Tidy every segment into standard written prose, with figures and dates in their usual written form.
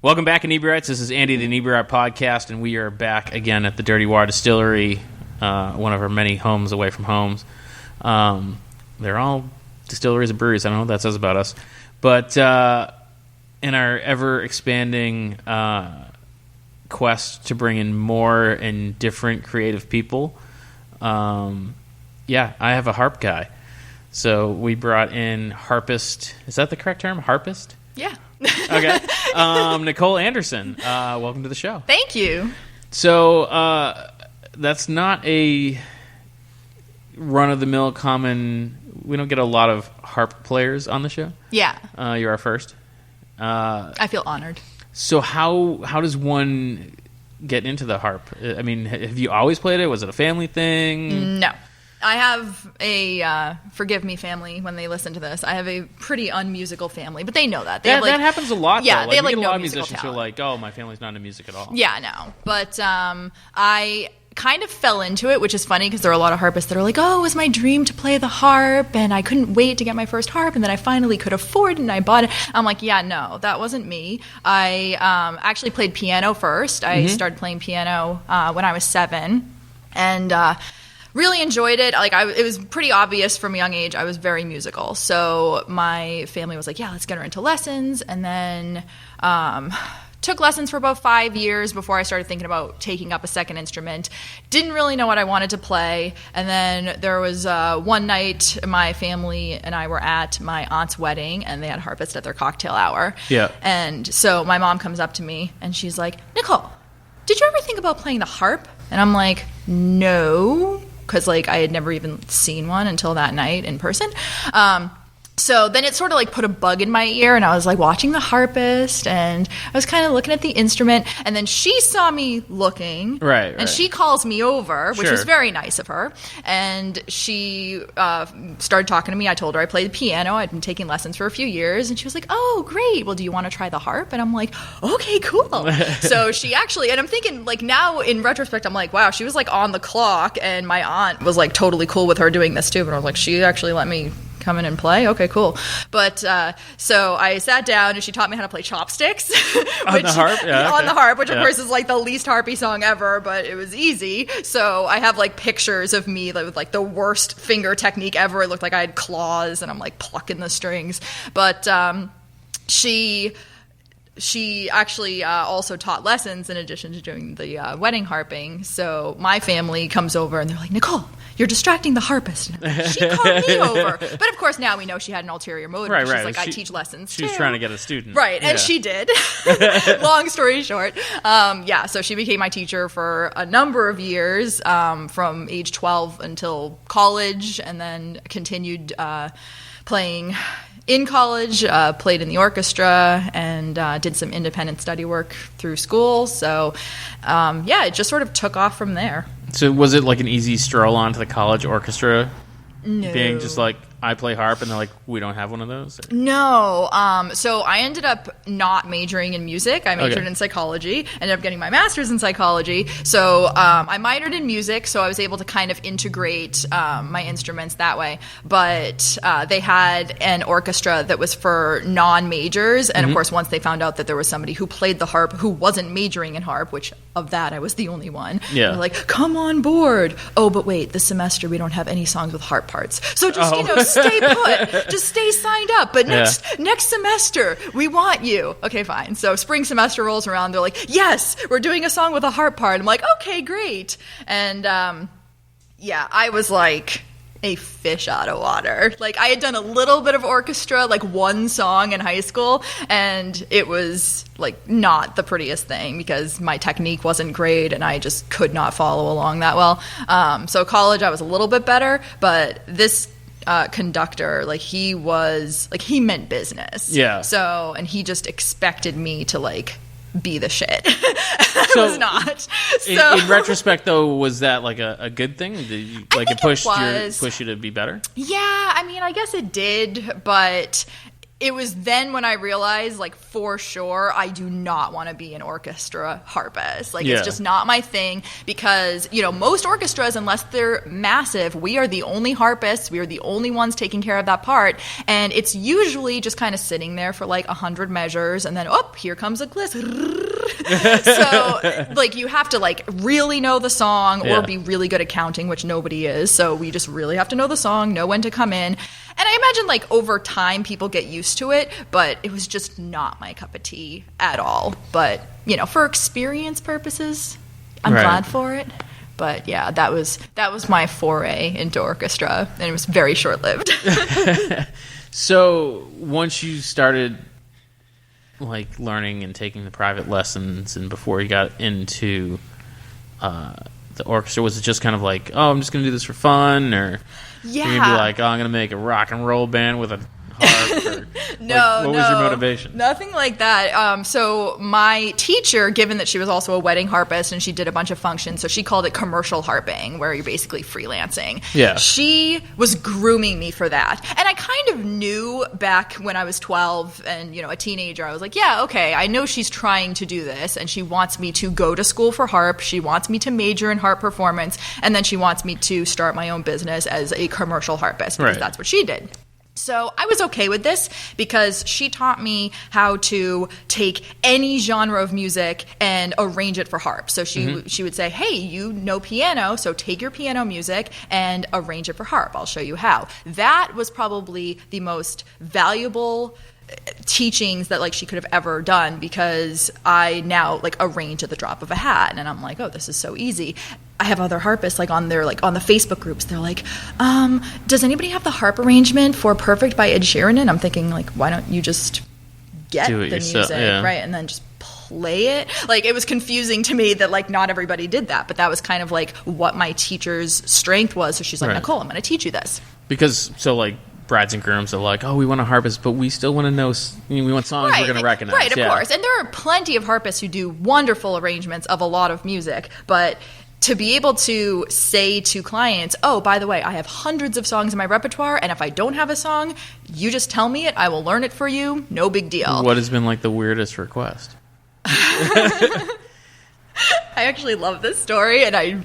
Welcome back, Inebri-arts. This is Andy, the Inebri-art podcast, and we are back again at the Dirty Water Distillery, one of our many homes away from homes. They're all distilleries and breweries. I don't know what that says about us. But in our ever-expanding quest to bring in more and different creative people, I have a harp guy. So we brought in Harpist. Is that the correct term? Harpist? Yeah. Okay. Nicole Anderson, welcome to the show. Thank you. So that's not a run-of-the-mill common... We don't get a lot of harp players on the show. Yeah. You're our first. I feel honored. So how does one get into the harp? I mean, have you always played it? Was it a family thing? No. I have a, forgive me family when they listen to this, I have a pretty unmusical family, but they know that. They have, like, that happens a lot, yeah, though. they have, we like, get a lot no of musical musicians who are talent. like, oh, my family's not into music at all. Yeah, no. But I kind of fell into it, which is funny because there are a lot of harpists that are like, oh, it was my dream to play the harp, and I couldn't wait to get my first harp, and then I finally could afford it, and I bought it. I'm like, yeah, no, that wasn't me. I actually played piano first. I started playing piano when I was 7, and really enjoyed it. Like, it was pretty obvious from a young age I was very musical. So my family was like, yeah, let's get her into lessons. And then took lessons for about 5 years before I started thinking about taking up a second instrument. Didn't really know what I wanted to play. And then there was one night my family and I were at my aunt's wedding, and they had harpist at their cocktail hour. Yeah. And so my mom comes up to me and she's like, Nicole, did you ever think about playing the harp? And I'm like, no, because, like, I had never even seen one until that night in person. So then it sort of, like, put a bug in my ear, and I was, like, watching the harpist, and I was kind of looking at the instrument, and then she saw me looking. Right. And she calls me over, which Sure. was very nice of her, and she started talking to me. I told her I played the piano. I'd been taking lessons for a few years, and she was like, oh, great. Well, do you want to try the harp? And I'm like, okay, cool. So she actually, and I'm thinking, like, now in retrospect, I'm like, wow, she was, like, on the clock, and my aunt was, like, totally cool with her doing this, too. But I was like, she actually let me come in and play? Okay, cool. But so I sat down and she taught me how to play chopsticks. On the harp? Yeah, okay. On the harp, which of Yeah. course is like the least harpy song ever, but it was easy. So I have like pictures of me with like the worst finger technique ever. It looked like I had claws and I'm like plucking the strings. But she actually also taught lessons in addition to doing the wedding harping. So my family comes over and they're like, Nicole, you're distracting the harpist. And I'm like, she called me over. But of course now we know she had an ulterior motive. Right. She's like, I teach lessons She was too. trying to get a student. Right, and Yeah. she did. Long story short. So she became my teacher for a number of years, from age 12 until college, and then continued playing in college, played in the orchestra, and did some independent study work through school. So, it just sort of took off from there. So was it like an easy stroll onto the college orchestra? No. Being just like, I play harp, and they're like, we don't have one of those? Or? No. So I ended up not majoring in music. I majored in psychology. Ended up getting my master's in psychology. So I minored in music, so I was able to kind of integrate my instruments that way. But they had an orchestra that was for non-majors. And, of course, once they found out that there was somebody who played the harp who wasn't majoring in harp, which of that I was the only one, Yeah. they're like, come on board. Oh, but wait, this semester we don't have any songs with harp parts. So just, stay put. Just stay signed up. But next semester, we want you. Okay, fine. So spring semester rolls around. They're like, yes, we're doing a song with a harp part. I'm like, okay, great. And, I was like a fish out of water. Like, I had done a little bit of orchestra, like one song in high school, and it was, like, not the prettiest thing because my technique wasn't great and I just could not follow along that well. So college, I was a little bit better, but this conductor, like, he meant business. Yeah. So, and he just expected me to, like, be the shit. I was not. So, In retrospect, though, was that like a good thing? Did you, like, it pushed you to be better? yeah, I mean, I guess it did, but it was then when I realized, like, for sure, I do not want to be an orchestra harpist. Like, it's just not my thing because, you know, most orchestras, unless they're massive, we are the only harpists. We are the only ones taking care of that part. And it's usually just kind of sitting there for, like, 100 measures and then, oh, here comes a gliss. So, like, you have to, like, really know the song or be really good at counting, which nobody is. So we just really have to know the song, know when to come in. And I imagine, like, over time, people get used to it, but it was just not my cup of tea at all. But, you know, for experience purposes, I'm glad for it. But, yeah, that was my foray into orchestra, and it was very short-lived. So once you started, like, learning and taking the private lessons and before you got into the orchestra, was it just kind of like, oh, I'm just going to do this for fun, or... Yeah. You're going to be like, oh, I'm going to make a rock and roll band with a harp? Or, what was your motivation? Nothing like that. So my teacher, given that she was also a wedding harpist and she did a bunch of functions, so she called it commercial harping, where you're basically freelancing. Yeah. She was grooming me for that. And I kind of knew back when I was 12 and, you know, a teenager, I was like, yeah, okay, I know she's trying to do this and she wants me to go to school for harp. She wants me to major in harp performance. And then she wants me to start my own business as a commercial harpist because that's what she did. So I was okay with this because she taught me how to take any genre of music and arrange it for harp. So she would say, hey, you know piano, so take your piano music and arrange it for harp. I'll show you how. That was probably the most valuable teachings that, like, she could have ever done because I now, like, arrange at the drop of a hat. And I'm like, oh, this is so easy. I have other harpists, like, on their, like, on the Facebook groups. They're like, does anybody have the harp arrangement for Perfect by Ed Sheeran? And I'm thinking, like, why don't you just get the music, right? And then just play it. Like, it was confusing to me that, like, not everybody did that. But that was kind of, like, what my teacher's strength was. So she's like, Nicole, I'm going to teach you this. Because, so, like, brides and grooms are like, oh, we want a harpist, but we still want to know, we want songs we're going to recognize. Right, of course. And there are plenty of harpists who do wonderful arrangements of a lot of music, but to be able to say to clients, oh, by the way, I have hundreds of songs in my repertoire, and if I don't have a song, you just tell me it, I will learn it for you, no big deal. What has been, like, the weirdest request? I actually love this story, and I,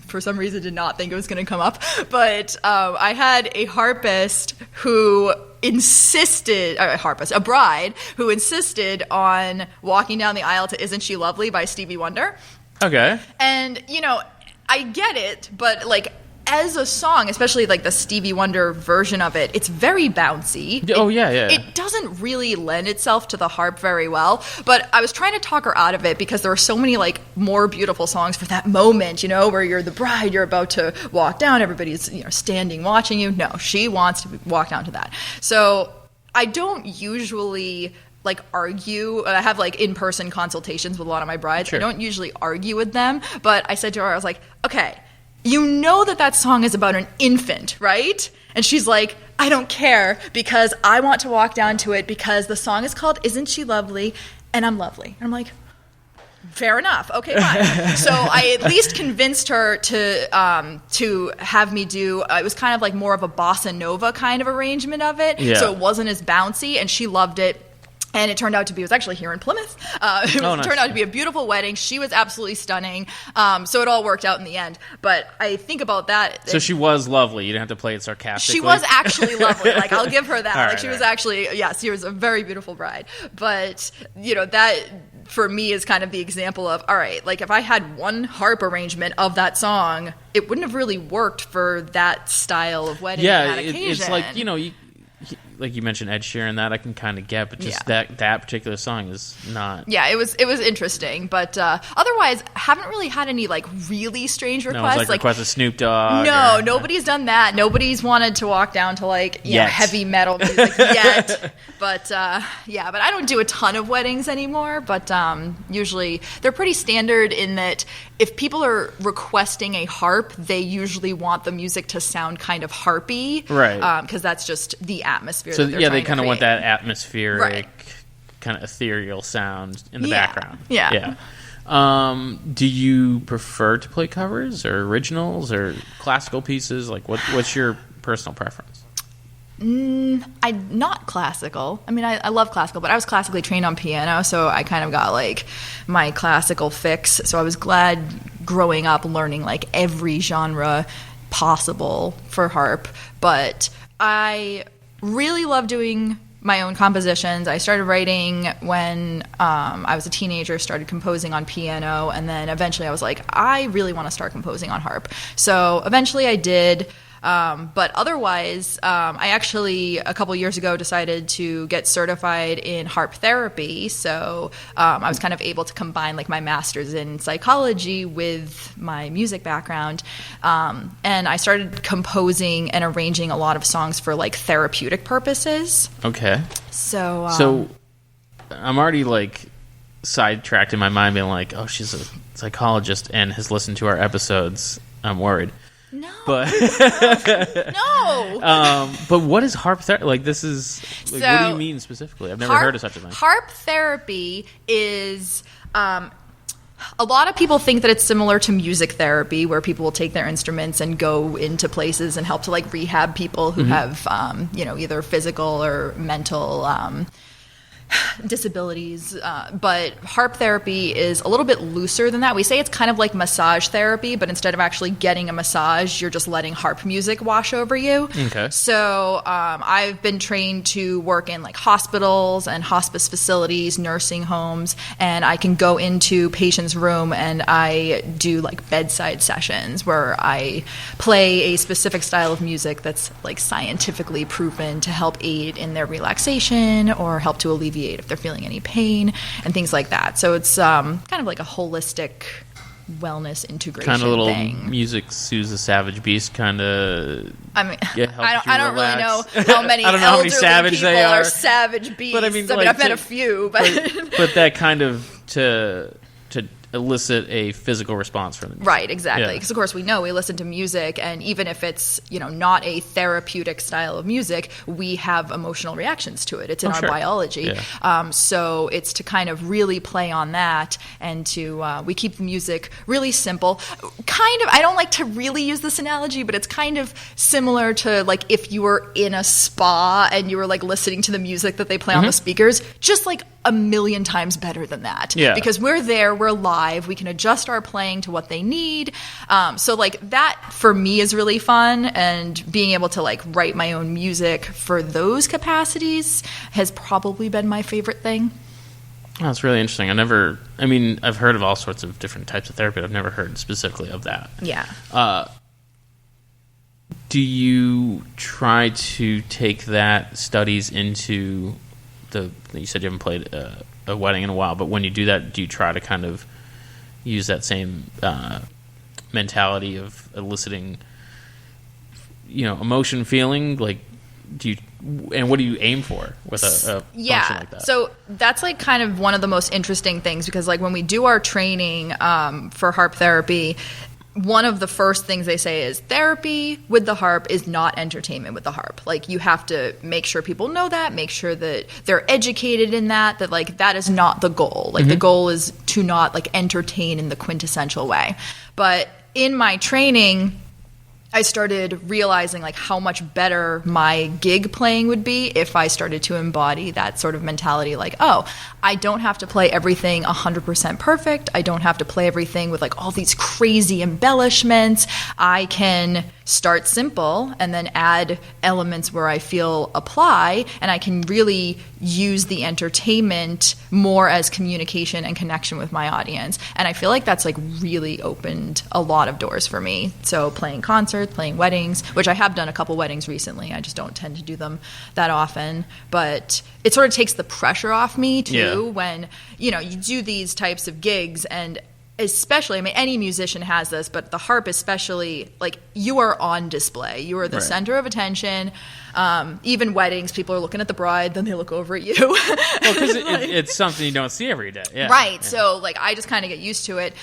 for some reason, did not think it was going to come up. But I had a harpist who insisted, a bride who insisted on walking down the aisle to Isn't She Lovely by Stevie Wonder. Okay. And, you know, I get it, but, like, as a song, especially, like, the Stevie Wonder version of it, it's very bouncy. It doesn't really lend itself to the harp very well, but I was trying to talk her out of it because there were so many, like, more beautiful songs for that moment, you know, where you're the bride, you're about to walk down, everybody's, you know, standing watching you. No, she wants to walk down to that. So I don't usually, like, argue. I have, like, in-person consultations with a lot of my brides. Sure. I don't usually argue with them, but I said to her, I was like, okay, you know that song is about an infant, right? And she's like, I don't care because I want to walk down to it because the song is called Isn't She Lovely? And I'm lovely. And I'm like, fair enough. Okay, fine. So I at least convinced her to have me do, it was kind of like more of a bossa nova kind of arrangement of it. Yeah. So it wasn't as bouncy, and she loved it. And it turned out to be, it was actually here in Plymouth. Nice. Turned out to be a beautiful wedding. She was absolutely stunning. So it all worked out in the end. But I think about that. So she was lovely. You didn't have to play it sarcastically. She was actually lovely. Like, I'll give her that. She was actually, yes, she was a very beautiful bride. But, you know, that for me is kind of the example of, all right, like, if I had one harp arrangement of that song, it wouldn't have really worked for that style of wedding. Yeah, it's like, you know, like you mentioned Ed Sheeran, that I can kind of get, but just that particular song is not. Yeah, it was interesting, but otherwise, haven't really had any, like, really strange requests. No, it's like requests of Snoop Dogg. No, nobody's done that. Nobody's wanted to walk down to, like, you know, heavy metal music yet. But but I don't do a ton of weddings anymore. But usually they're pretty standard in that if people are requesting a harp, they usually want the music to sound kind of harpy, right? Because that's just the atmosphere. So they kind of want that atmospheric, kind of ethereal sound in the background. Yeah. Do you prefer to play covers or originals or classical pieces? Like, what's your personal preference? Not classical. I mean, I love classical, but I was classically trained on piano, so I kind of got like my classical fix. So I was glad growing up learning like every genre possible for harp. But I really love doing my own compositions. I started writing when I was a teenager, started composing on piano, and then eventually I was like, I really want to start composing on harp. So eventually I did. But otherwise, I actually a couple years ago decided to get certified in harp therapy. So I was kind of able to combine like my master's in psychology with my music background. And I started composing and arranging a lot of songs for like therapeutic purposes. Okay. So I'm already like sidetracked in my mind being like, oh, she's a psychologist and has listened to our episodes. I'm worried. No. But no. But what is harp therapy? Like, this is like, what do you mean specifically? I've never heard of such a thing. Harp therapy is a lot of people think that it's similar to music therapy, where people will take their instruments and go into places and help to like rehab people who have either physical or mental disabilities, but harp therapy is a little bit looser than that. We say it's kind of like massage therapy, but instead of actually getting a massage, you're just letting harp music wash over you. Okay. So I've been trained to work in like hospitals and hospice facilities, nursing homes, and I can go into patients' room and I do like bedside sessions where I play a specific style of music that's like scientifically proven to help aid in their relaxation or help to alleviate if they're feeling any pain and things like that. So it's kind of like a holistic wellness integration kind of little thing. Music soothes the savage beast kind of. I mean, I don't really know how many I don't know how many savage people they are. Savage beasts. But I mean, I've met a few, but that kind of to elicit a physical response from them. Right, exactly. Because of course we know we listen to music, and even if it's not a therapeutic style of music, we have emotional reactions to it. It's in our biology. Yeah. So it's to kind of really play on that, and to we keep the music really simple. Kind of, I don't like to really use this analogy, but it's kind of similar to like if you were in a spa and you were like listening to the music that they play on the speakers, just like a million times better than that. Yeah. Because we're there, we're live, we can adjust our playing to what they need. So like that for me is really fun, and being able to like write my own music for those capacities has probably been my favorite thing. That's really interesting. I've heard of all sorts of different types of therapy, but I've never heard specifically of that. Yeah. Do you try to take that studies into you said you haven't played a wedding in a while, but when you do that, do you try to kind of use that same mentality of eliciting, emotion, feeling? Like, and what do you aim for with a function like that? So that's like kind of one of the most interesting things, because like when we do our training for harp therapy, one of the first things they say is therapy with the harp is not entertainment with the harp. Like, you have to make sure people know that, make sure that they're educated in that like that is not the goal. Like the goal is to not like entertain in the quintessential way. But in my training, I started realizing like how much better my gig playing would be if I started to embody that sort of mentality. Like, oh, I don't have to play everything 100% perfect. I don't have to play everything with like all these crazy embellishments. I can start simple and then add elements where I feel apply, and I can really use the entertainment more as communication and connection with my audience. And I feel like that's like really opened a lot of doors for me. So playing concerts, playing weddings, which I have done a couple weddings recently. I just don't tend to do them that often, but it sort of takes the pressure off me too when, you do these types of gigs, and especially, any musician has this, but the harp especially, like, you are on display. You are the center of attention. Even weddings, people are looking at the bride, then they look over at you. Well, because it's something you don't see every day. Yeah. Right. Yeah. So, like, I just kind of get used to it.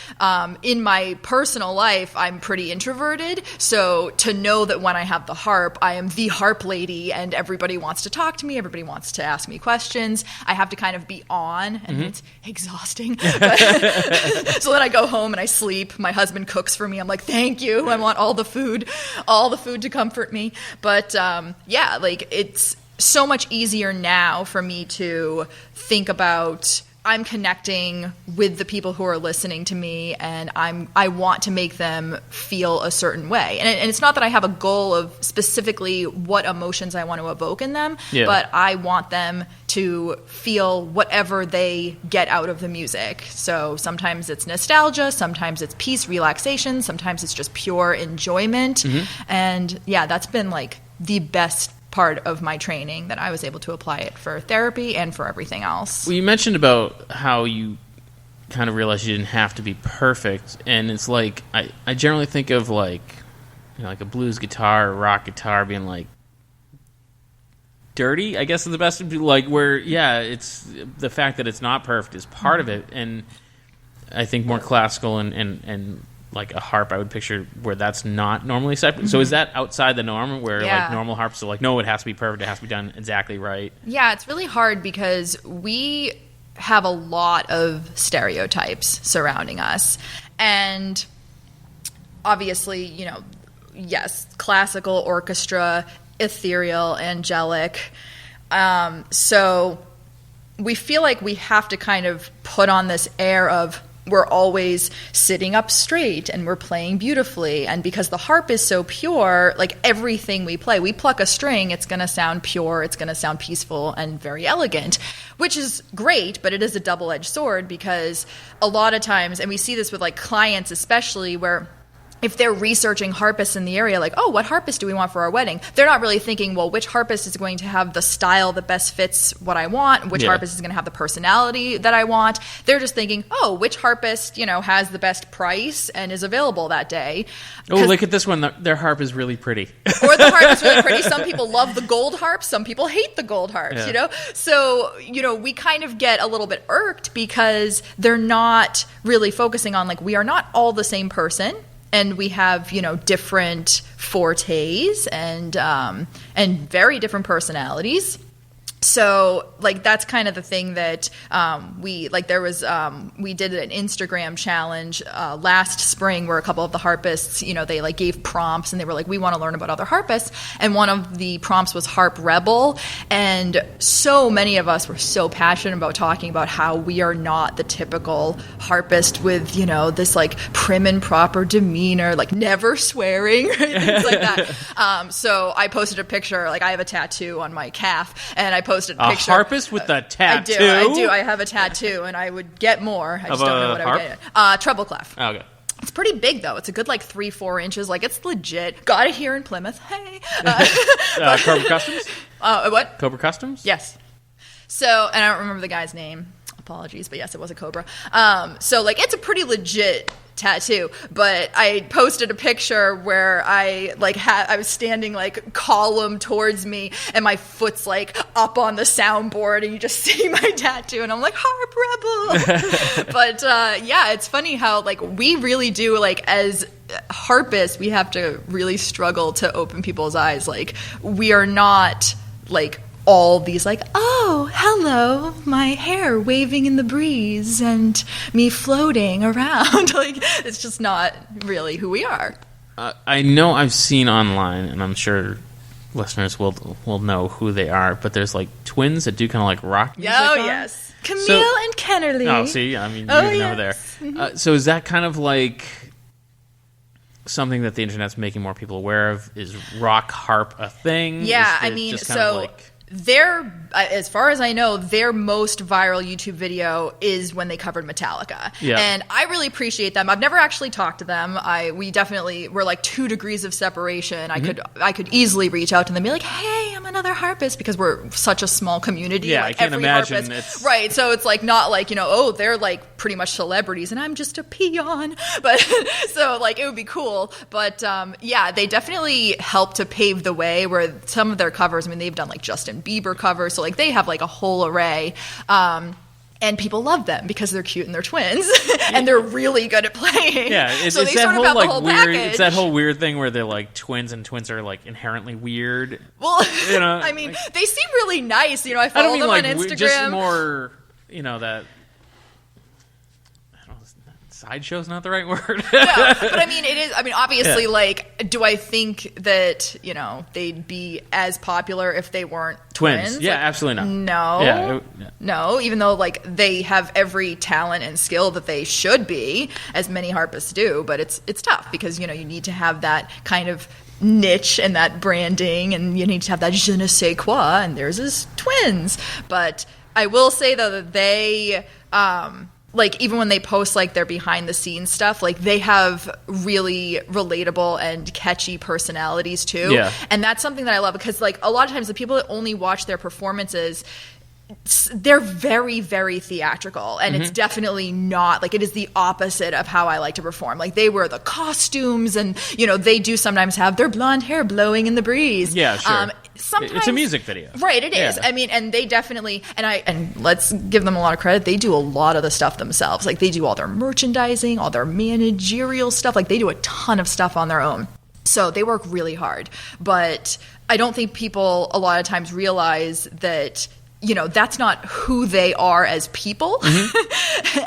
In my personal life, I'm pretty introverted. So to know that when I have the harp, I am the harp lady, and everybody wants to talk to me, everybody wants to ask me questions, I have to kind of be on, and it's exhausting. So that I go home and I sleep, my husband cooks for me. I'm like, thank you. I want all the food to comfort me. But yeah, like it's so much easier now for me to think about I'm connecting with the people who are listening to me, and I want to make them feel a certain way. And it's not that I have a goal of specifically what emotions I want to evoke in them, but I want them to feel whatever they get out of the music. So sometimes it's nostalgia, sometimes it's peace, relaxation, sometimes it's just pure enjoyment. And yeah, that's been like the best part of my training, that I was able to apply it for therapy and for everything else. Well, you mentioned about how you kind of realized you didn't have to be perfect, and it's like I generally think of like, you know, like a blues guitar or rock guitar being like dirty, I guess is the best, like where it's the fact that it's not perfect is part of it. And I think more classical and like a harp, I would picture where that's not normally accepted. So is that outside the norm, where like normal harps are like, no, it has to be perfect, it has to be done exactly right? Yeah, it's really hard because we have a lot of stereotypes surrounding us. And obviously, you know, yes, classical, orchestra, ethereal, angelic. So we feel like we have to kind of put on this air of we're always sitting up straight and we're playing beautifully. And because the harp is so pure, like everything we play, we pluck a string, it's going to sound pure, it's going to sound peaceful and very elegant, which is great, but it is a double-edged sword, because a lot of times, and we see this with like clients especially, where if they're researching harpists in the area, like, oh, what harpist do we want for our wedding? They're not really thinking, well, which harpist is going to have the style that best fits what I want? Which harpist is going to have the personality that I want? They're just thinking, oh, which harpist, you know, has the best price and is available that day? Oh, look at this one. Their harp is really pretty. Or the harp is really pretty. Some people love the gold harps. Some people hate the gold harps, you know? So, you know, we kind of get a little bit irked because they're not really focusing on, like, we are not all the same person. And we have, you know, different fortes and very different personalities. So, like, that's kind of the thing that we did an Instagram challenge last spring where a couple of the harpists, you know, they like gave prompts and they were like, we want to learn about other harpists. And one of the prompts was Harp Rebel. And so many of us were so passionate about talking about how we are not the typical harpist with, you know, this like prim and proper demeanor, like never swearing, right? Things like that. So I posted a picture, like I have a tattoo on my calf, and I posted a picture. A harpist with a tattoo? I do. I have a tattoo, and I would get more. I just don't know what I would get. Treble clef. Oh, okay. It's pretty big, though. It's a good, like, 3-4 inches. Like, it's legit. Got it here in Plymouth. Hey. Cobra Customs? What? Cobra Customs? Yes. So, and I don't remember the guy's name. Apologies, but yes, it was a Cobra. So, like, it's a pretty legit tattoo, but I posted a picture where I was standing like column towards me and my foot's like up on the soundboard and you just see my tattoo and I'm like, Harp Rebel. But yeah, it's funny how like we really do, like as harpists, we have to really struggle to open people's eyes. Like we are not like all these like, oh, hello, my hair waving in the breeze and me floating around. Like, it's just not really who we are. I know I've seen online, and I'm sure listeners will know who they are, but there's like twins that do kind of like rock music. Oh, yes. Camille and Kennerly. Oh, see, I mean, you know there. Mm-hmm. So is that kind of like something that the internet's making more people aware of? Is rock harp a thing? Yeah, I mean, so their, as far as I know, their most viral YouTube video is when they covered Metallica. Yeah. And I really appreciate them. I've never actually talked to them. We definitely were like 2 degrees of separation. Mm-hmm. I could easily reach out to them and be like, hey, I'm another harpist, because we're such a small community. Yeah, like I can't imagine. Right. So it's like not like, you know, oh, they're like pretty much celebrities and I'm just a peon. But so like it would be cool. But yeah, they definitely help to pave the way where some of their covers, I mean, they've done like Justin Bieber covers, so like they have like a whole array, and people love them because they're cute and they're twins and they're really good at playing. Yeah, so they sort of have the whole package. It's that whole weird thing where they're like twins and twins are like inherently weird. Well, you know, I mean, they seem really nice. You know, I follow them on Instagram. Just more, you know, that. sideshow's not the right word. No, but I mean, it is. I mean, obviously, like, do I think that, you know, they'd be as popular if they weren't twins? Yeah, like, absolutely not. No. Yeah. No, even though, like, they have every talent and skill that they should be, as many harpists do, but it's tough because, you know, you need to have that kind of niche and that branding, and you need to have that je ne sais quoi, and theirs is twins. But I will say, though, that they... like, even when they post, like, their behind-the-scenes stuff, like, they have really relatable and catchy personalities, too. Yeah. And that's something that I love because, like, a lot of times the people that only watch their performances, they're very, very theatrical. And it's definitely not, like, it is the opposite of how I like to perform. Like, they wear the costumes and, you know, they do sometimes have their blonde hair blowing in the breeze. Yeah, sure. Sometimes, it's a music video. Right, it is. I mean, and they definitely, and let's give them a lot of credit, they do a lot of the stuff themselves. Like, they do all their merchandising, all their managerial stuff. Like, they do a ton of stuff on their own. So they work really hard. But I don't think people a lot of times realize that, you know, that's not who they are as people.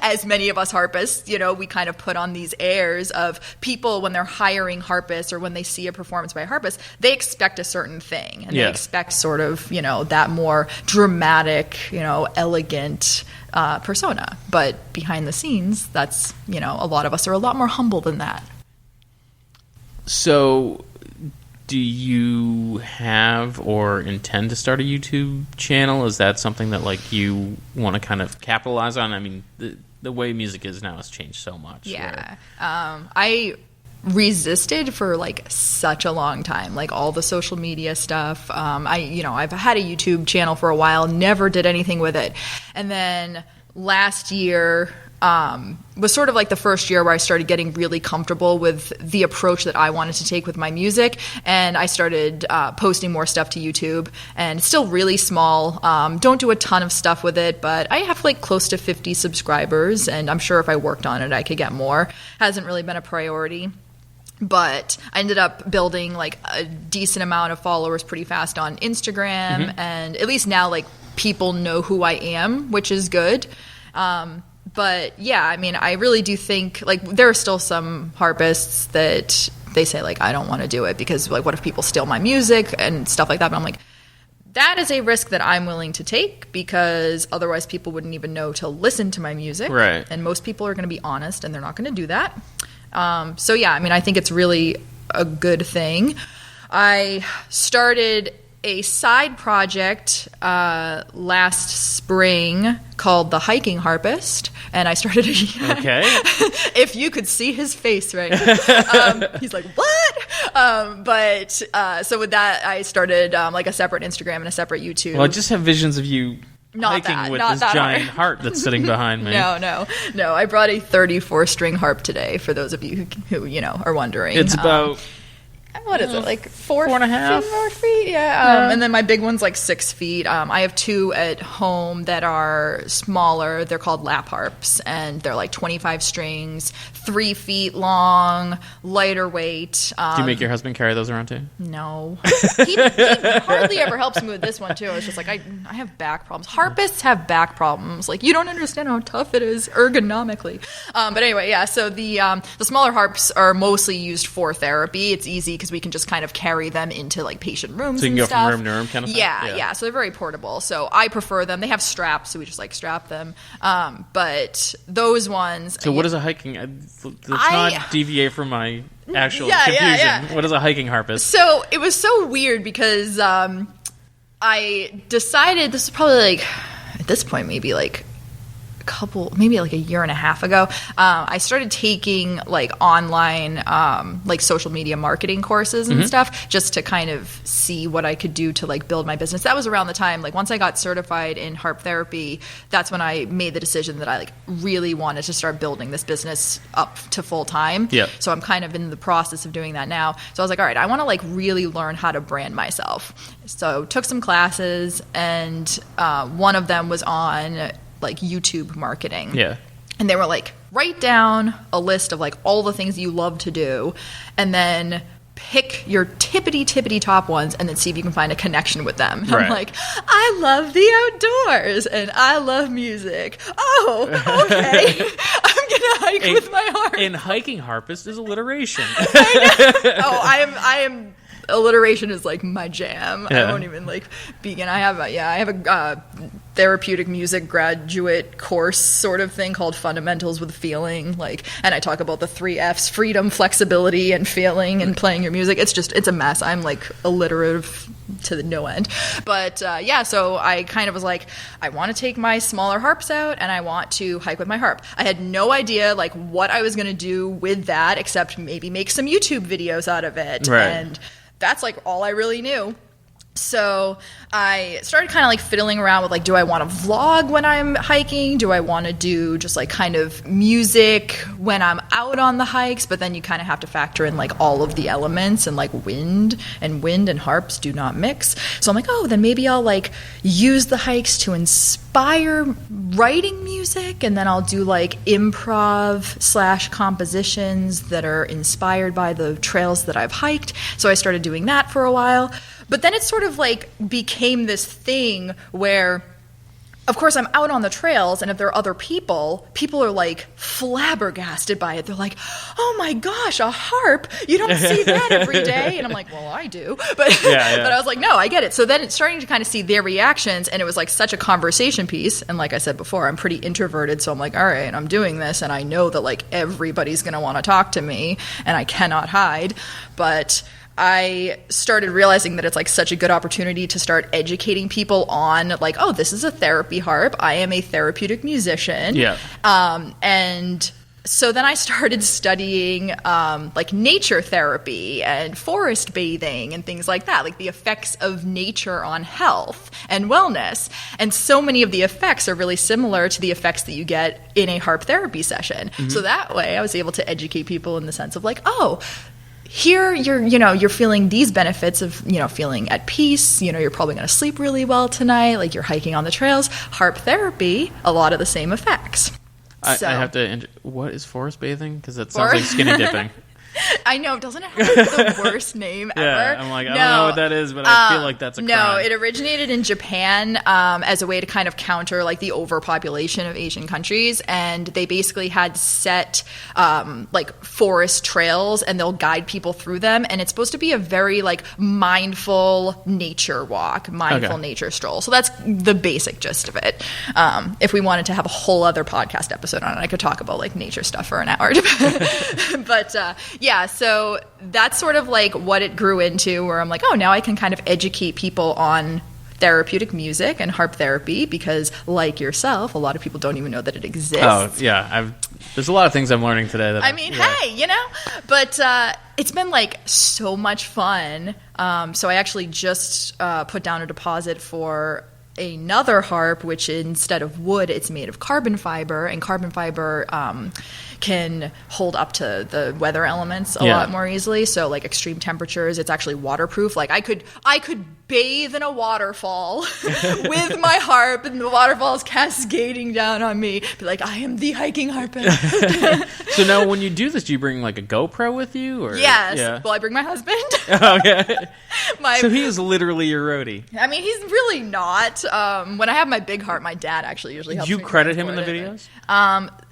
As many of us harpists, you know, we kind of put on these airs of people when they're hiring harpists or when they see a performance by a harpist, they expect a certain thing. And they expect sort of, you know, that more dramatic, you know, elegant persona. But behind the scenes, that's, you know, a lot of us are a lot more humble than that. So... do you have or intend to start a YouTube channel? Is that something that, like, you want to kind of capitalize on? I mean, the way music is now has changed so much. Yeah. I resisted for, like, such a long time, like, all the social media stuff. I've had a YouTube channel for a while, never did anything with it. And then last year... was sort of like the first year where I started getting really comfortable with the approach that I wanted to take with my music, and I started posting more stuff to YouTube, and it's still really small. Don't do a ton of stuff with it, but I have like close to 50 subscribers, and I'm sure if I worked on it, I could get more. Hasn't really been a priority. But I ended up building like a decent amount of followers pretty fast on Instagram, and at least now like people know who I am, which is good. But yeah, I mean, I really do think, like, there are still some harpists that they say, like, I don't want to do it because, like, what if people steal my music and stuff like that? But I'm like, that is a risk that I'm willing to take because otherwise people wouldn't even know to listen to my music. Right. And most people are going to be honest and they're not going to do that. So yeah, I mean, I think it's really a good thing. I started a side project last spring called The Hiking Harpist, and I started Okay. if you could see his face right he's like, what? So with that I started like a separate Instagram and a separate YouTube. Well, I just have visions of you hiking with this giant harp that's sitting behind me. No. I brought a 34-string harp today for those of you who you know are wondering. It's about what is it, like 4.5 feet? Yeah. And then my big one's like 6 feet. I have two at home that are smaller. They're called lap harps, and they're like 25 strings, 3 feet long, lighter weight. Do you make your husband carry those around too? No. He hardly ever helps me with this one, too. It's just like, I have back problems. Harpists have back problems. Like, you don't understand how tough it is ergonomically. But anyway, yeah, so the smaller harps are mostly used for therapy. It's easy because we can just kind of carry them into, like, patient rooms and stuff. So you can go from room to room kind of thing? Yeah. So they're very portable. So I prefer them. They have straps, so we just, like, strap them. But those ones... So what is a hiking... Let's not deviate from my actual confusion. Yeah. What is a hiking harpist? So it was so weird because I decided, this is probably like, at this point, maybe like a year and a half ago, I started taking like online like social media marketing courses and stuff just to kind of see what I could do to like build my business. That was around the time, like once I got certified in harp therapy, that's when I made the decision that I like really wanted to start building this business up to full time. Yeah. So I'm kind of in the process of doing that now. So I was like, all right, I want to like really learn how to brand myself. So took some classes, and one of them was on like YouTube marketing. Yeah. And they were like, write down a list of like all the things you love to do, and then pick your tippity top ones and then see if you can find a connection with them. Right. I'm like, I love the outdoors and I love music. Oh, okay. I'm going to hike with my harp. And hiking harpist is alliteration. I am alliteration is like my jam. Yeah. I won't even like begin. I have a therapeutic music graduate course sort of thing called Fundamentals with Feeling, and I talk about the 3 F's: freedom, flexibility, and feeling, and playing your music. It's a mess. I'm like alliterative to the no end. But so I kind of was like, I want to take my smaller harps out and I want to hike with my harp. I had no idea like what I was going to do with that except maybe make some YouTube videos out of it. Right. And that's like all I really knew. So I started kind of like fiddling around with like, do I want to vlog when I'm hiking? Do I want to do just like kind of music when I'm out on the hikes? But then you kind of have to factor in like all of the elements, and like wind and harps do not mix. So I'm like, oh, then maybe I'll like use the hikes to inspire writing music, and then I'll do like improv / compositions that are inspired by the trails that I've hiked. So I started doing that for a while. But then it sort of like became this thing where, of course, I'm out on the trails, and if there are other people are like flabbergasted by it. They're like, oh my gosh, a harp? You don't see that every day. And I'm like, well, I do. But, but I was like, no, I get it. So then it's starting to kind of see their reactions, and it was like such a conversation piece. And like I said before, I'm pretty introverted. So I'm like, all right, I'm doing this, and I know that like everybody's going to want to talk to me, and I cannot hide. But I started realizing that it's like such a good opportunity to start educating people on like, oh, this is a therapy harp. I am a therapeutic musician. Yeah. And so then I started studying like nature therapy and forest bathing and things like that, like the effects of nature on health and wellness. And so many of the effects are really similar to the effects that you get in a harp therapy session. Mm-hmm. So that way I was able to educate people in the sense of like, oh, here you're feeling these benefits of, feeling at peace. You're probably going to sleep really well tonight. Like you're hiking on the trails. Harp therapy, a lot of the same effects. I have to. What is forest bathing? Because that sounds like skinny dipping. I know, doesn't it have like, the worst name ever? Yeah, I'm like, I don't know what that is, but I feel like that's a crime. No, it originated in Japan as a way to kind of counter like the overpopulation of Asian countries, and they basically had set like forest trails, and they'll guide people through them, and it's supposed to be a very like mindful nature walk, nature stroll. So that's the basic gist of it. If we wanted to have a whole other podcast episode on it, I could talk about like nature stuff for an hour. But yeah, so that's sort of like what it grew into, where I'm like, oh, now I can kind of educate people on therapeutic music and harp therapy, because like yourself, a lot of people don't even know that it exists. Oh, yeah. There's a lot of things I'm learning today. But it's been like so much fun. So I actually just put down a deposit for another harp, which instead of wood, it's made of carbon fiber, and carbon fiber can hold up to the weather elements a lot more easily. So like extreme temperatures, it's actually waterproof. Like I could bathe in a waterfall with my harp, and the waterfall is cascading down on me. Be like, I am the hiking harpist. So now when you do this, do you bring like a GoPro with you? Or? Yes. Yeah. Well, I bring my husband. Okay. So he is literally your roadie. I mean, he's really not. When I have my big harp, my dad actually usually helps me. Do you credit him in the videos?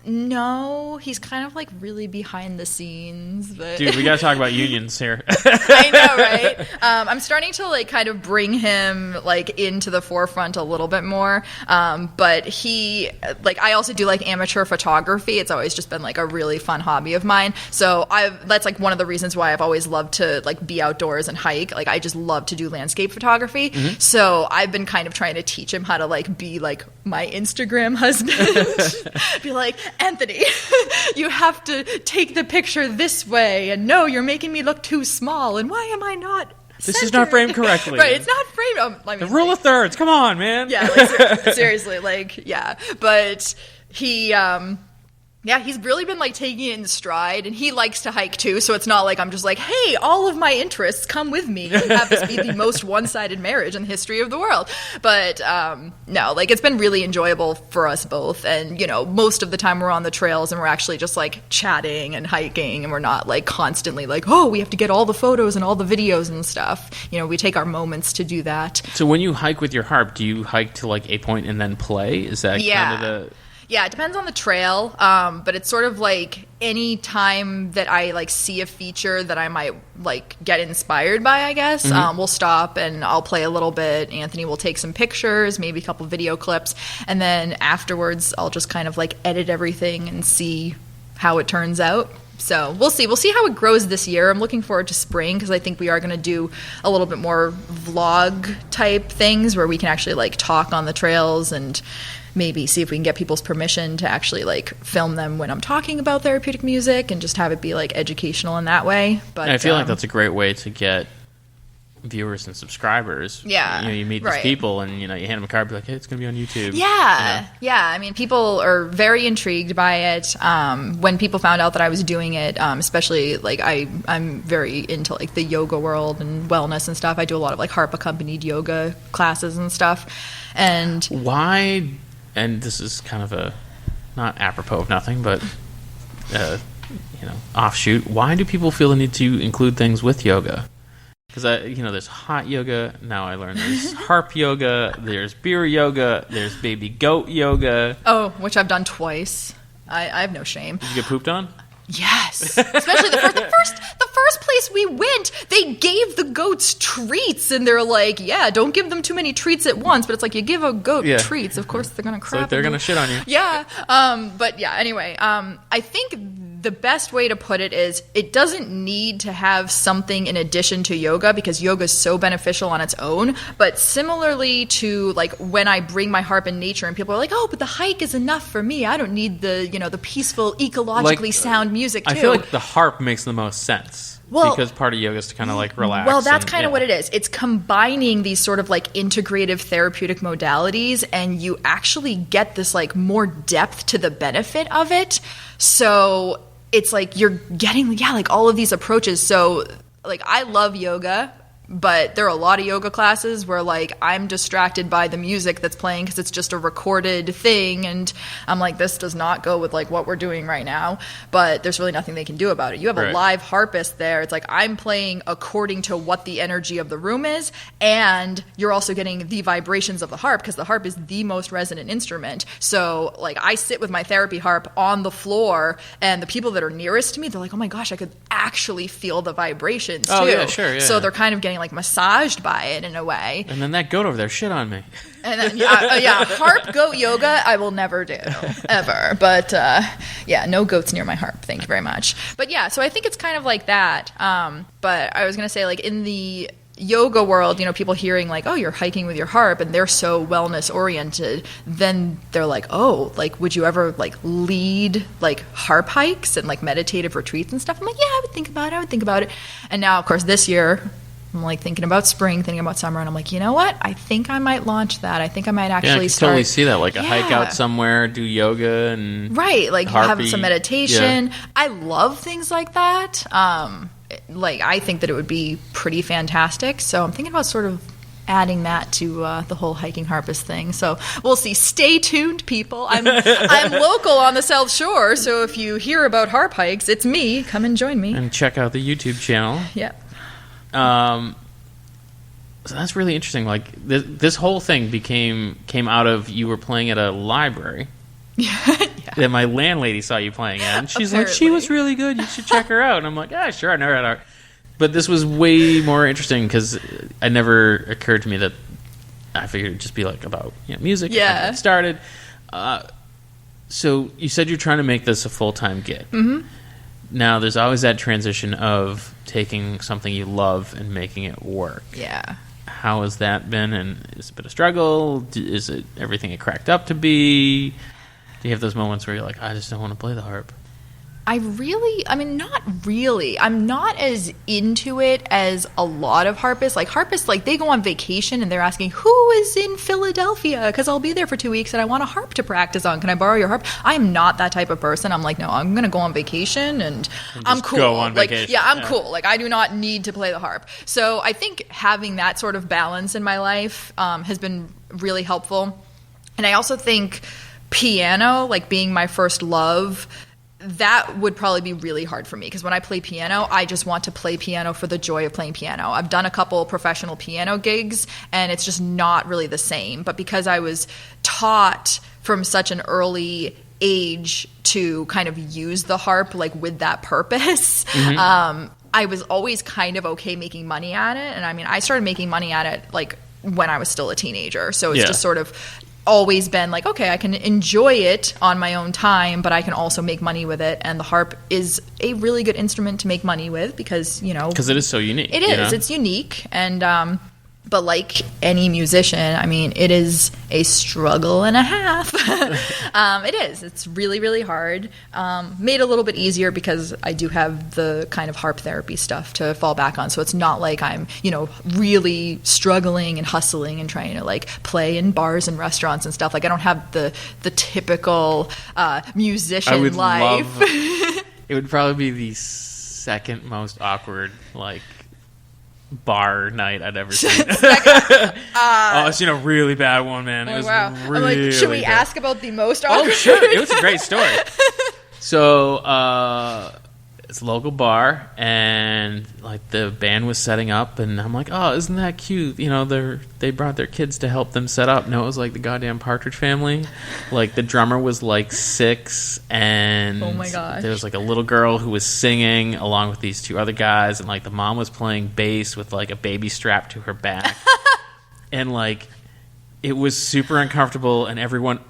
No, he's kind of like really behind the scenes. But dude, we gotta talk about unions here. I know, right? I'm starting to like kind of bring him like into the forefront a little bit more. But he, like, I also do like amateur photography. It's always just been like a really fun hobby of mine. So that's like one of the reasons why I've always loved to like be outdoors and hike. Like I just love to do landscape photography. Mm-hmm. So I've been kind of trying to teach him how to like be like my Instagram husband. Be like, Anthony, you have to take the picture this way, and no, you're making me look too small, and why am I not centered? This is not framed correctly. Right, it's not framed. The rule of thirds, come on, man. Yeah, like, seriously, like, yeah. But he, Yeah, he's really been like taking it in stride, and he likes to hike too. So it's not like I'm just like, hey, all of my interests come with me and have this be the most one-sided marriage in the history of the world. But no, like it's been really enjoyable for us both. And you know, most of the time we're on the trails and we're actually just like chatting and hiking, and we're not like constantly like, oh, we have to get all the photos and all the videos and stuff. You know, we take our moments to do that. So when you hike with your harp, do you hike to like a point and then play? Is that kind of the... Yeah, it depends on the trail, but it's sort of like any time that I like see a feature that I might like get inspired by, I guess, we'll stop and I'll play a little bit. Anthony will take some pictures, maybe a couple video clips, and then afterwards I'll just kind of like edit everything and see how it turns out. So we'll see. We'll see how it grows this year. I'm looking forward to spring because I think we are going to do a little bit more vlog type things where we can actually like talk on the trails and maybe see if we can get people's permission to actually like film them when I'm talking about therapeutic music and just have it be like educational in that way. But and I feel like that's a great way to get viewers and subscribers. Yeah, you know, you meet these people and you know, you hand them a card, be like, hey, it's going to be on YouTube. Yeah, you know? Yeah. I mean, people are very intrigued by it. When people found out that I was doing it, especially like I'm very into like the yoga world and wellness and stuff. I do a lot of like harp accompanied yoga classes and stuff. And why? And this is kind of a not apropos of nothing, but you know, offshoot. Why do people feel the need to include things with yoga? Because you know, there's hot yoga. Now I learned there's harp yoga. There's beer yoga. There's baby goat yoga. Oh, which I've done twice. I have no shame. Did you get pooped on? Yes, especially the first place we went, they gave the goats treats, and they're like, "Yeah, don't give them too many treats at once." But it's like you give a goat treats, of course they're gonna crap. So they're gonna shit on you. Yeah, but yeah. Anyway, I think the best way to put it is it doesn't need to have something in addition to yoga because yoga is so beneficial on its own. But similarly to like when I bring my harp in nature and people are like, oh, but the hike is enough for me. I don't need the, you know, the peaceful, ecologically sound music too. I feel like the harp makes the most sense. Well, because part of yoga is to kind of like relax. Well, that's kind of what it is. It's combining these sort of like integrative therapeutic modalities, and you actually get this like more depth to the benefit of it. So it's like you're getting, like all of these approaches. So like I love yoga, but there are a lot of yoga classes where like I'm distracted by the music that's playing because it's just a recorded thing, and I'm like, this does not go with like what we're doing right now. But there's really nothing they can do about it. You have a live harpist there. It's like I'm playing according to what the energy of the room is, and you're also getting the vibrations of the harp because the harp is the most resonant instrument. So like I sit with my therapy harp on the floor, and the people that are nearest to me, they're like, oh my gosh, I could actually feel the vibrations too. Oh yeah, sure, yeah. So they're kind of getting like massaged by it in a way. And then that goat over there shit on me. And then harp goat yoga I will never do ever. But no goats near my harp. Thank you very much. But yeah, so I think it's kind of like that. But I was gonna say like in the yoga world, you know, people hearing like, oh, you're hiking with your harp and they're so wellness oriented, then they're like, oh, like would you ever like lead like harp hikes and like meditative retreats and stuff? I'm like, yeah, I would think about it. And now of course this year I'm like thinking about spring, thinking about summer, and I'm like, you know what? I think I might launch that. I think I might actually start. Totally see that, like a hike out somewhere, do yoga and like harpy. Have some meditation. Yeah. I love things like that. Like I think that it would be pretty fantastic. So I'm thinking about sort of adding that to the whole hiking harpist thing. So we'll see. Stay tuned, people. I'm local on the South Shore, so if you hear about harp hikes, it's me. Come and join me. And check out the YouTube channel. Yep. So that's really interesting. Like this whole thing came out of you were playing at a library. Yeah. That my landlady saw you playing at, and she's like, she was really good. You should check her out. And I'm like, sure, I never had art. But this was way more interesting because it never occurred to me that I figured it'd just be like about music. Yeah. It started. So you said you're trying to make this a full-time gig. Mm-hmm. Now, there's always that transition of taking something you love and making it work. Yeah. How has that been? And is it a bit of struggle? Is it everything it cracked up to be? Do you have those moments where you're like, I just don't want to play the harp? Not really. I'm not as into it as a lot of harpists. Like harpists, like they go on vacation and they're asking, who is in Philadelphia? Because I'll be there for 2 weeks and I want a harp to practice on. Can I borrow your harp? I'm not that type of person. I'm like, no, I'm going to go on vacation and I'm cool. Go on vacation. I'm cool. Like I do not need to play the harp. So I think having that sort of balance in my life has been really helpful. And I also think piano, like being my first love, that would probably be really hard for me because when I play piano, I just want to play piano for the joy of playing piano. I've done a couple professional piano gigs and it's just not really the same. But because I was taught from such an early age to kind of use the harp like with that purpose, I was always kind of okay making money at it. And I mean, I started making money at it like when I was still a teenager. So it's just sort of always been like, okay, I can enjoy it on my own time, but I can also make money with it. And the harp is a really good instrument to make money with because, because it is so unique. It is. It's unique. And, but like any musician, I mean, it is a struggle and a half. It is. It's really, really hard. Made a little bit easier because I do have the kind of harp therapy stuff to fall back on. So it's not like I'm, really struggling and hustling and trying to like play in bars and restaurants and stuff. Like I don't have the typical musician life. It would probably be the second most awkward, like, bar night I'd ever seen. I've seen a really bad one, man. It was really should we bad. ask about the most awkward? Oh, sure. It was a great story. So, it's a local bar, and like the band was setting up, and I'm like, oh, isn't that cute? They brought their kids to help them set up. No, it was like the goddamn Partridge Family. Like the drummer was like 6, and oh my gosh, there was like a little girl who was singing along with these 2 other guys, and like the mom was playing bass with like a baby strapped to her back, and like it was super uncomfortable, and everyone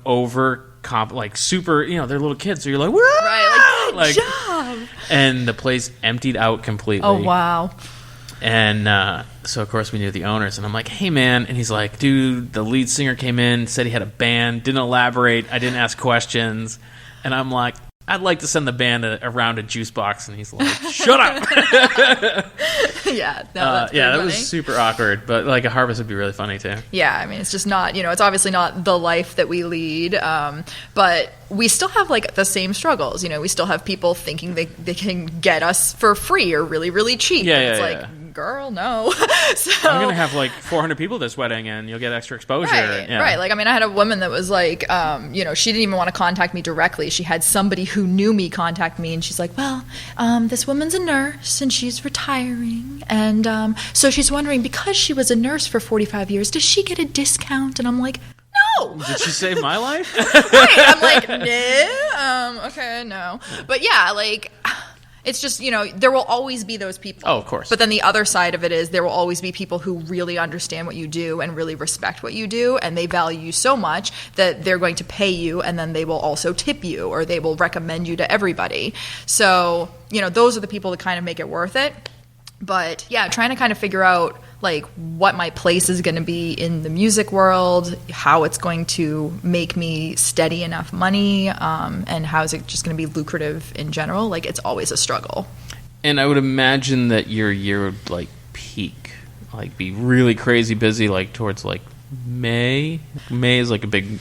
super, they're little kids, so you're like, woo! Right, like, good job. And the place emptied out completely. Oh, wow. And so, of course, we knew the owners, and I'm like, hey, man. And he's like, dude, the lead singer came in, said he had a band, didn't elaborate, I didn't ask questions. And I'm like, I'd like to send the band around a juice box. And he's like, shut up. That's that funny. was super awkward, but like a harpist would be really funny too. Yeah, I mean, it's just not, it's obviously not the life that we lead, but we still have like the same struggles. We still have people thinking they can get us for free or really, really cheap. It's like, girl, no. So I'm going to have like 400 people at this wedding and you'll get extra exposure. Right. Like, I mean, I had a woman that was like, she didn't even want to contact me directly. She had somebody who knew me contact me, and she's like, well, this woman's a nurse and she's retiring. And so she's wondering, because she was a nurse for 45 years, does she get a discount? And I'm like, no. Did she save my life? Right. I'm like, no. Okay, no. But yeah, like, it's just, there will always be those people. Oh, of course. But then the other side of it is there will always be people who really understand what you do and really respect what you do, and they value you so much that they're going to pay you, and then they will also tip you, or they will recommend you to everybody. So, those are the people that kind of make it worth it. But yeah, trying to kind of figure out like what my place is going to be in the music world, how it's going to make me steady enough money, and how is it just going to be lucrative in general. Like, it's always a struggle. And I would imagine that your year would like peak, like be really crazy busy, like towards like May. May is like a big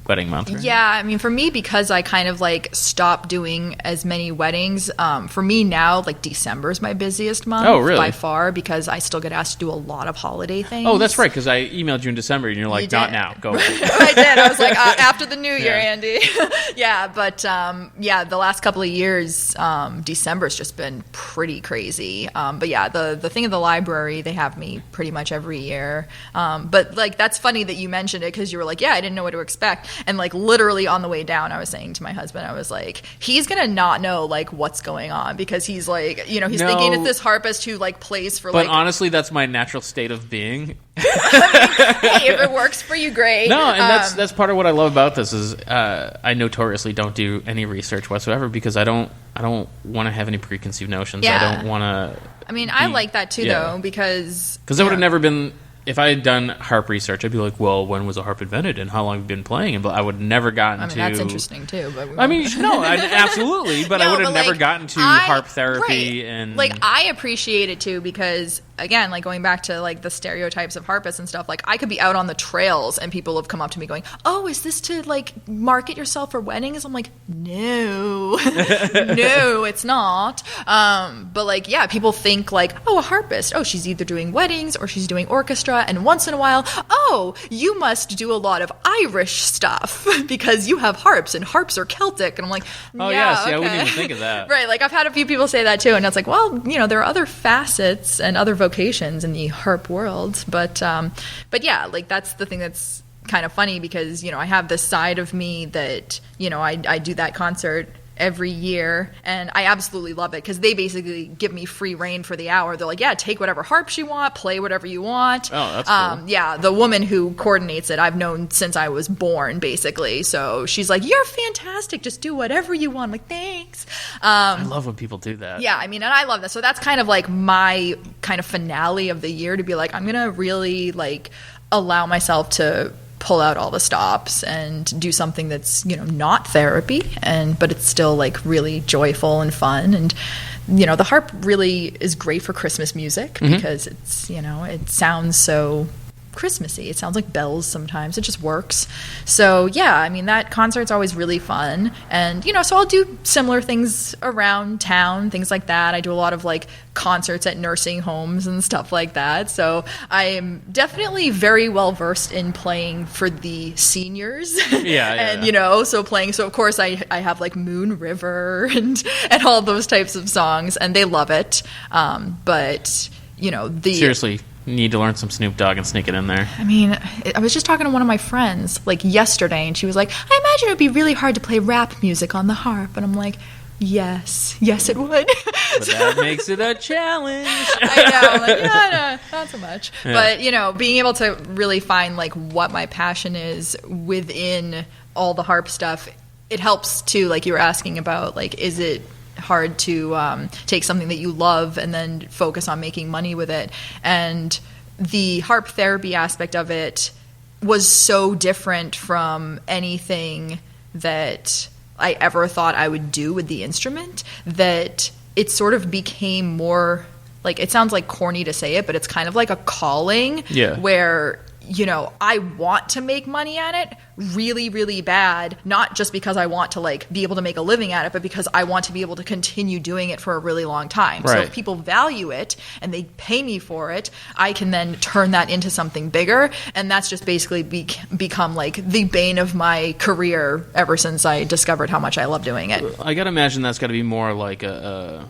wedding month, right? Yeah, I mean, for me, because I kind of like stopped doing as many weddings, for me now, like December is my busiest month. Oh, really? By far, because I still get asked to do a lot of holiday things. Oh, that's right, because I emailed you in December, and you're like, not now, go away. I did. I was like, after the new year, Andy. Yeah, but the last couple of years, December's just been pretty crazy. But yeah, the thing at the library, they have me pretty much every year. But like, that's funny that you mentioned it, because you were like, yeah, I didn't know what to expect. And like literally on the way down, I was saying to my husband, I was like, he's gonna not know like what's going on, because he's like, he's thinking it's this harpist who like plays for But honestly, that's my natural state of being. Hey, if it works for you, great. No, and that's part of what I love about this is I notoriously don't do any research whatsoever, because I don't want to have any preconceived notions. Yeah. I don't want to. I mean, I like that too, though, because that would have never been if I had done harp research, I'd be like, well, when was a harp invented and how long have you been playing? And I would have never gotten to... that's interesting too. But absolutely, but I would have never gotten to harp therapy. Right. And like, I appreciate it too because, again, like going back to like the stereotypes of harpists and stuff, like I could be out on the trails and people have come up to me going, oh, is this to like market yourself for weddings? I'm like, no, no, it's not. But like, yeah, people think like, oh, a harpist, oh, she's either doing weddings or she's doing orchestra, and once in a while, oh, you must do a lot of Irish stuff because you have harps and harps are Celtic. And I'm like, oh, yeah, okay. I wouldn't even think of that. Right, like I've had a few people say that too, and it's like, well, you know, there are other facets and other vocations in the harp world, but yeah, like that's the thing that's kind of funny because, you know, I have this side of me that, you know, I do that concert every year and I absolutely love it because they basically give me free reign for the hour. They're like, yeah, take whatever harps you want, play whatever you want. Oh, that's cool. Yeah, the woman who coordinates it I've known since I was born, basically. So she's like, you're fantastic, just do whatever you want. I'm like, thanks. I love when people do that. Yeah, I mean, and I love that. So that's kind of like my kind of finale of the year, to be like, I'm gonna really like allow myself to pull out all the stops and do something that's, you know, not therapy, but it's still like really joyful and fun. And, you know, the harp really is great for Christmas music because it's, you know, it sounds so Christmassy. It sounds like bells sometimes. It just works. So yeah, I mean, that concert's always really fun. And, you know, so I'll do similar things around town, things like that. I do a lot of like concerts at nursing homes and stuff like that. So I am definitely very well versed in playing for the seniors. And, you know, so of course I have like Moon River and all those types of songs, and they love it. But, you know, seriously, need to learn some Snoop Dogg and sneak it in there. I mean, I was just talking to one of my friends like yesterday, and she was like, I imagine it would be really hard to play rap music on the harp. And I'm like, yes, it would. But that makes it a challenge. I know. I'm like, yeah, no, not so much. Yeah. But, you know, being able to really find like what my passion is within all the harp stuff, it helps too. Like you were asking about, like, is it hard to take something that you love and then focus on making money with it? And the harp therapy aspect of it was so different from anything that I ever thought I would do with the instrument that it sort of became more like, it sounds like corny to say it, but it's kind of like a calling where, you know, I want to make money at it really, really bad, not just because I want to like be able to make a living at it, but because I want to be able to continue doing it for a really long time. Right. So if people value it and they pay me for it, I can then turn that into something bigger. And that's just basically become like the bane of my career ever since I discovered how much I love doing it. I got to imagine that's got to be more like a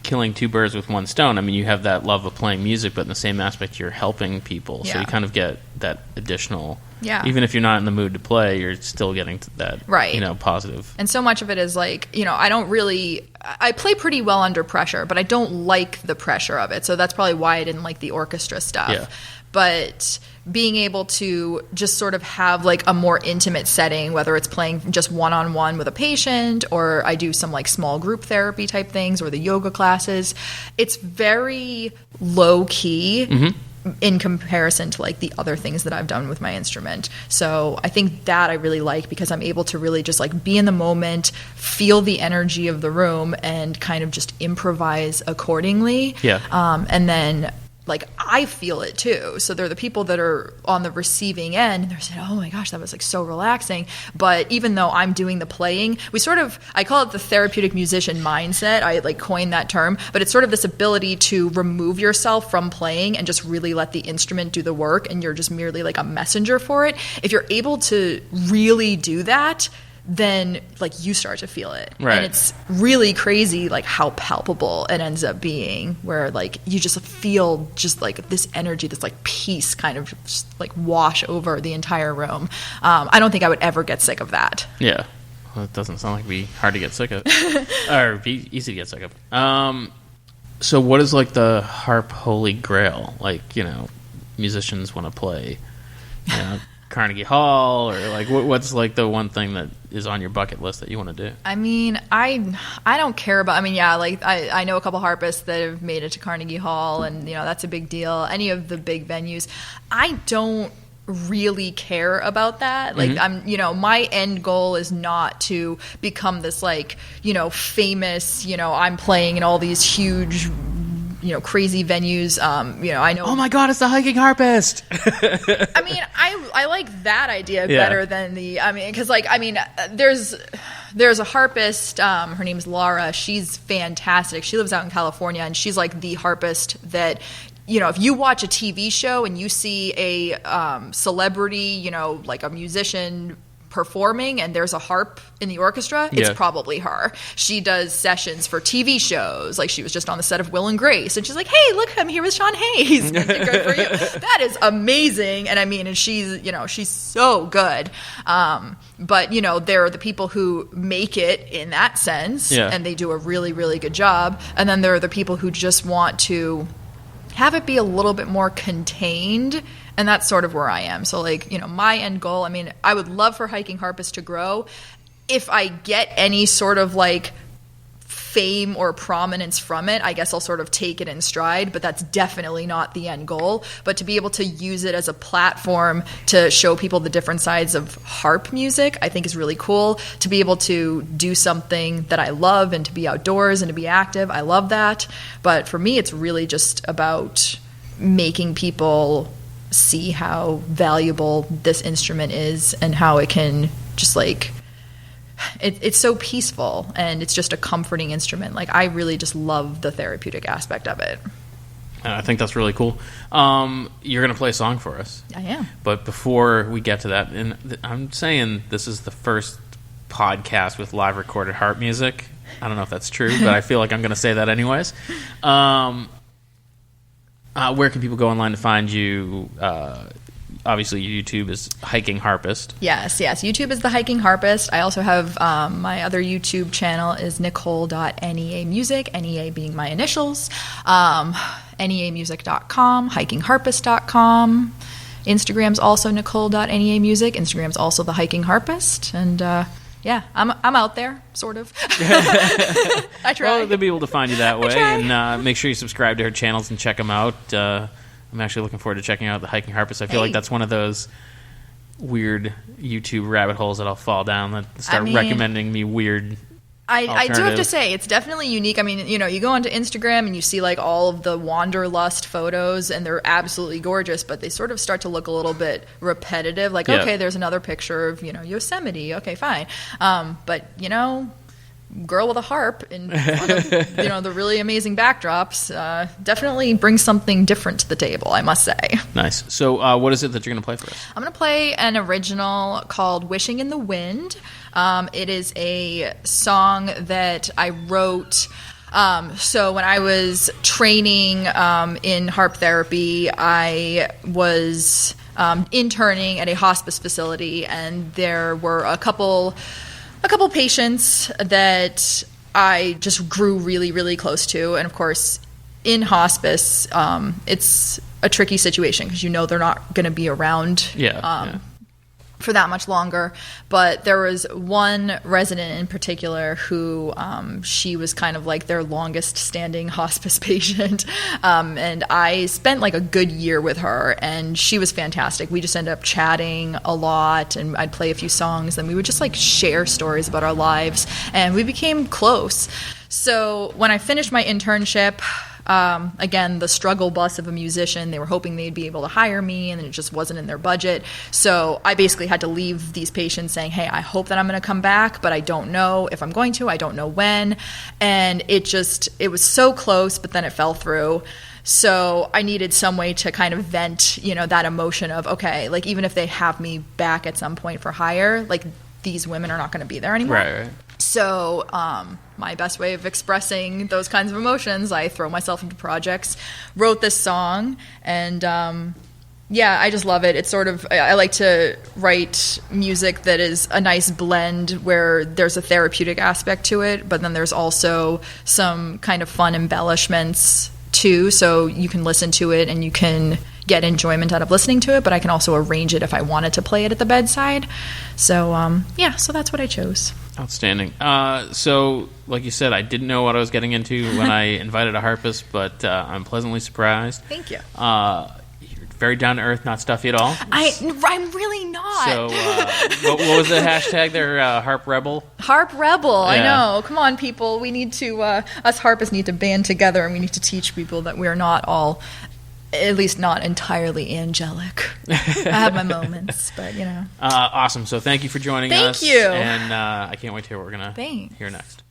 killing two birds with one stone. I mean, you have that love of playing music, but in the same aspect, you're helping people. So you kind of get that additional, even if you're not in the mood to play, you're still getting that, you know, positive. And so much of it is like, you know, I play pretty well under pressure, but I don't like the pressure of it. So that's probably why I didn't like the orchestra stuff. Yeah. But being able to just sort of have like a more intimate setting, whether it's playing just one-on-one with a patient or I do some like small group therapy type things or the yoga classes, it's very low key in comparison to like the other things that I've done with my instrument. So I think that I really like because I'm able to really just like be in the moment, feel the energy of the room, and kind of just improvise accordingly. And then like I feel it too. So they're the people that are on the receiving end and they're saying, oh my gosh, that was like so relaxing. But even though I'm doing the playing, I call it the therapeutic musician mindset. I like coined that term, but it's sort of this ability to remove yourself from playing and just really let the instrument do the work, and you're just merely like a messenger for it. If you're able to really do that, then like you start to feel it. Right. And it's really crazy like how palpable it ends up being, where like you just feel just like this energy, this like peace kind of just like wash over the entire room. I don't think I would ever get sick of that. Yeah. Well, it doesn't sound like it'd be hard to get sick of or be easy to get sick of. So what is like the harp holy grail? Like, you know, musicians want to play, you know, Carnegie Hall, or like what's like the one thing that is on your bucket list that you want to do? I mean, I don't care about. I mean, yeah, like I know a couple harpists that have made it to Carnegie Hall, and that's a big deal. Any of the big venues, I don't really care about that. Like my end goal is not to become this like famous. I'm playing in all these huge, crazy venues. I know. Oh my God, it's the hiking harpist. I mean, I like that idea better than because there's a harpist. Her name's Laura. She's fantastic. She lives out in California, and she's like the harpist that. If you watch a TV show and you see a celebrity, like a musician performing and there's a harp in the orchestra, it's probably her. She does sessions for TV shows. Like she was just on the set of Will and Grace, and she's like, "Hey, look, I'm here with Sean Hayes." Good for you. That is amazing. And I mean, and she's so good. But there are the people who make it in that sense, and they do a really, really good job. And then there are the people who just want to have it be a little bit more contained, and that's sort of where I am. So like, my end goal, I mean, I would love for Hiking Harpist to grow. If I get any sort of like fame or prominence from it, I guess I'll sort of take it in stride, but that's definitely not the end goal. But to be able to use it as a platform to show people the different sides of harp music, I think is really cool. To be able to do something that I love and to be outdoors and to be active, I love that. But for me, it's really just about making people see how valuable this instrument is and how it can just like it's so peaceful, and it's just a comforting instrument. Like I really just love the therapeutic aspect of it. I think that's really cool. You're going to play a song for us. I am. But before we get to that, and I'm saying this is the first podcast with live recorded harp music. I don't know if that's true, but I feel like I'm going to say that anyways. Where can people go online to find you? Obviously, YouTube is Hiking Harpist. Yes. YouTube is the Hiking Harpist. I also have my other YouTube channel is Nicole.NEA NEA being my initials. NEAmusic.com, hikingharpist.com. Instagram's also Nicole.NEA Instagram's also the Hiking Harpist. And I'm out there, sort of. I try. Well, they'll be able to find you that way. And make sure you subscribe to her channels and check them out. I'm actually looking forward to checking out the Hiking Harpist. I feel like that's one of those weird YouTube rabbit holes that I'll fall down that start recommending me weird I do have to say, it's definitely unique. I mean, you go onto Instagram and you see like all of the wanderlust photos, and they're absolutely gorgeous, but they sort of start to look a little bit repetitive. Like, okay, there's another picture of, Yosemite. Okay, fine. But, girl with a harp in front of, the really amazing backdrops definitely brings something different to the table, I must say. Nice. So what is it that you're going to play for us? I'm going to play an original called Wishing in the Wind. It is a song that I wrote. So when I was training in harp therapy, I was interning at a hospice facility, and there were a couple patients that I just grew really, really close to. And of course, in hospice, it's a tricky situation because they're not going to be around for that much longer. But there was one resident in particular who she was kind of like their longest standing hospice patient. And I spent like a good year with her, and she was fantastic. We just ended up chatting a lot, and I'd play a few songs, and we would just like share stories about our lives, and we became close. So when I finished my internship, again, the struggle bus of a musician, they were hoping they'd be able to hire me, and it just wasn't in their budget. So I basically had to leave these patients saying, hey, I hope that I'm going to come back, but I don't know if I'm going to. I don't know when. And it was so close, but then it fell through. So I needed some way to kind of vent, that emotion of, okay, like even if they have me back at some point for hire, like these women are not going to be there anymore. Right. So my best way of expressing those kinds of emotions, I throw myself into projects, wrote this song, and I just love it. It's sort of, I like to write music that is a nice blend where there's a therapeutic aspect to it, but then there's also some kind of fun embellishments too, so you can listen to it and you can get enjoyment out of listening to it, but I can also arrange it if I wanted to play it at the bedside. So, so that's what I chose. Outstanding. So, like you said, I didn't know what I was getting into when I invited a harpist, but I'm pleasantly surprised. Thank you. You're very down to earth, not stuffy at all. I'm really not. So, what was the hashtag there? Harp Rebel? Harp Rebel. Yeah. I know. Come on, people. We need to, us harpists need to band together, and we need to teach people that we're not all, at least not entirely angelic. I have my moments, but Awesome. So thank you for joining us. Thank you. And I can't wait to hear what we're going to hear next.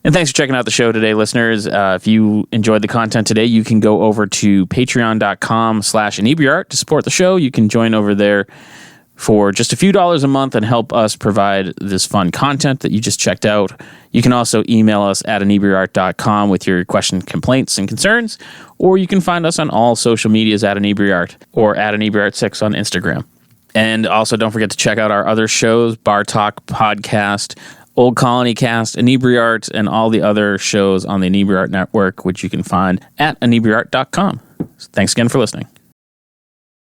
And thanks for checking out the show today, listeners. If you enjoyed the content today, you can go over to patreon.com/Inebri-art to support the show. You can join over there for just a few dollars a month and help us provide this fun content that you just checked out. You can also email us at Inebri-art.com with your questions, complaints, and concerns, or you can find us on all social medias at Inebri-art or at Inebri-art6 on Instagram. And also don't forget to check out our other shows, Bar Talk Podcast, Old Colony Cast, Inebri-art, and all the other shows on the Inebri-art Network, which you can find at Inebri-art.com. Thanks again for listening.